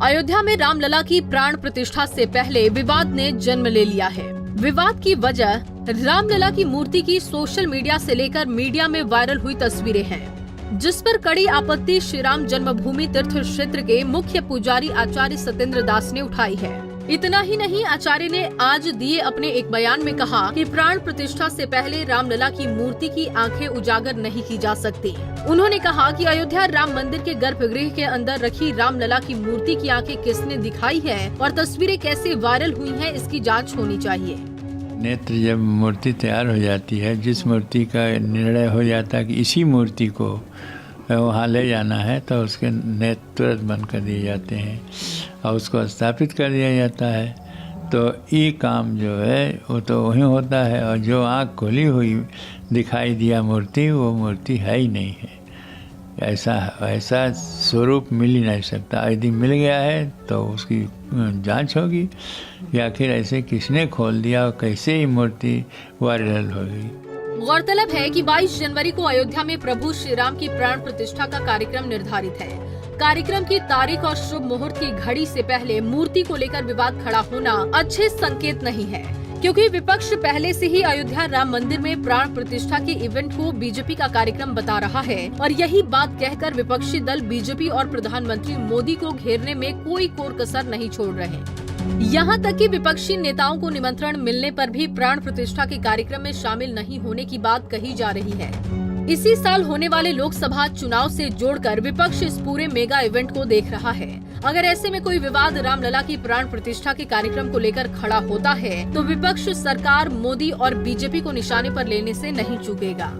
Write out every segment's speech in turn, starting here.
अयोध्या में रामलला की प्राण प्रतिष्ठा से पहले विवाद ने जन्म ले लिया है। विवाद की वजह रामलला की मूर्ति की सोशल मीडिया से लेकर मीडिया में वायरल हुई तस्वीरें हैं, जिस पर कड़ी आपत्ति श्री राम जन्मभूमि तीर्थ क्षेत्र के मुख्य पुजारी आचार्य सत्येंद्र दास ने उठाई है। इतना ही नहीं, आचार्य ने आज दिए अपने एक बयान में कहा कि प्राण प्रतिष्ठा से पहले रामलला की मूर्ति की आंखें उजागर नहीं की जा सकती। उन्होंने कहा कि अयोध्या राम मंदिर के गर्भगृह के अंदर रखी रामलला की मूर्ति की आंखें किसने दिखाई है और तस्वीरें कैसे वायरल हुई हैं, इसकी जांच होनी चाहिए। नेत्र जब मूर्ति तैयार हो जाती है, जिस मूर्ति का निर्णय हो जाता है कि इसी मूर्ति को वहाँ ले जाना है, तो उसके नेत्र तुरंत बंद कर दिए जाते हैं और उसको स्थापित कर दिया जाता है। तो ये काम जो है वो तो वहीं होता है, और जो आँख खुली हुई दिखाई दिया मूर्ति, वो मूर्ति है ही नहीं है। ऐसा स्वरूप मिल ही नहीं सकता। यदि मिल गया है तो उसकी जांच होगी कि आखिर ऐसे किसने खोल दिया और कैसे ये मूर्ति वायरल हो गई। गौरतलब है कि 22 जनवरी को अयोध्या में प्रभु श्री राम की प्राण प्रतिष्ठा का कार्यक्रम निर्धारित है। कार्यक्रम की तारीख और शुभ मुहूर्त की घड़ी से पहले मूर्ति को लेकर विवाद खड़ा होना अच्छे संकेत नहीं है, क्योंकि विपक्ष पहले से ही अयोध्या राम मंदिर में प्राण प्रतिष्ठा के इवेंट को बीजेपी का कार्यक्रम बता रहा है, और यही बात कहकर विपक्षी दल बीजेपी और प्रधानमंत्री मोदी को घेरने में कोई कोर कसर नहीं छोड़ रहे। यहाँ तक कि विपक्षी नेताओं को निमंत्रण मिलने पर भी प्राण प्रतिष्ठा के कार्यक्रम में शामिल नहीं होने की बात कही जा रही है। इसी साल होने वाले लोकसभा चुनाव से जोड़कर विपक्ष इस पूरे मेगा इवेंट को देख रहा है। अगर ऐसे में कोई विवाद रामलला की प्राण प्रतिष्ठा के कार्यक्रम को लेकर खड़ा होता है, तो विपक्ष सरकार, मोदी और बीजेपी को निशाने पर लेने से नहीं चूकेगा।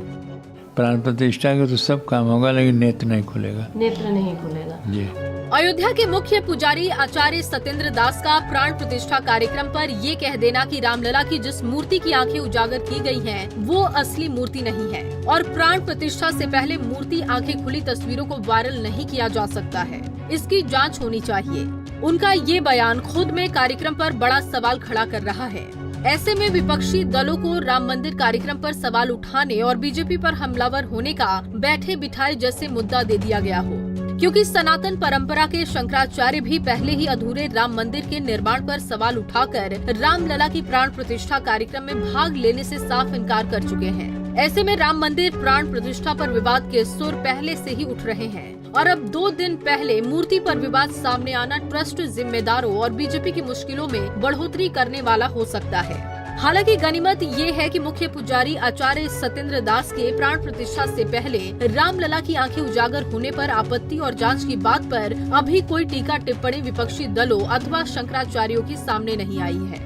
प्राण प्रतिष्ठा के तो सब काम होगा, लेकिन नेत्र नहीं खुलेगा। नेत्र नहीं खुलेगा जी। अयोध्या के मुख्य पुजारी आचार्य सत्येंद्र दास का प्राण प्रतिष्ठा कार्यक्रम पर ये कह देना कि रामलला की जिस मूर्ति की आंखें उजागर की गई हैं, वो असली मूर्ति नहीं है, और प्राण प्रतिष्ठा से पहले मूर्ति आंखें खुली तस्वीरों को वायरल नहीं किया जा सकता है, इसकी जांच होनी चाहिए। उनका ये बयान खुद में कार्यक्रम पर बड़ा सवाल खड़ा कर रहा है। ऐसे में विपक्षी दलों को राम मंदिर कार्यक्रम पर सवाल उठाने और बीजेपी पर हमलावर होने का बैठे बिठाए जैसे मुद्दा दे दिया गया हो, क्योंकि सनातन परंपरा के शंकराचार्य भी पहले ही अधूरे राम मंदिर के निर्माण पर सवाल उठाकर रामलला की प्राण प्रतिष्ठा कार्यक्रम में भाग लेने से साफ इनकार कर चुके हैं। ऐसे में राम मंदिर प्राण प्रतिष्ठा पर विवाद के सुर पहले से ही उठ रहे हैं, और अब 2 दिन पहले मूर्ति पर विवाद सामने आना ट्रस्ट जिम्मेदारों और बीजेपी की मुश्किलों में बढ़ोतरी करने वाला हो सकता है। हालांकि गनीमत ये है कि मुख्य पुजारी आचार्य सत्येंद्र दास के प्राण प्रतिष्ठा से पहले रामलला की आंखें उजागर होने पर आपत्ति और जांच की बात पर अभी कोई टीका टिप्पणी विपक्षी दलों अथवा शंकराचार्यों के सामने नहीं आई है।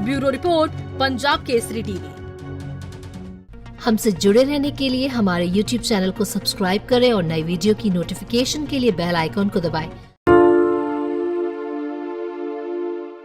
Bureau report, Punjab Kesari TV. हमसे जुड़े रहने के लिए हमारे YouTube चैनल को सब्सक्राइब करें और नई वीडियो की नोटिफिकेशन के लिए बेल आइकॉन को दबाएं।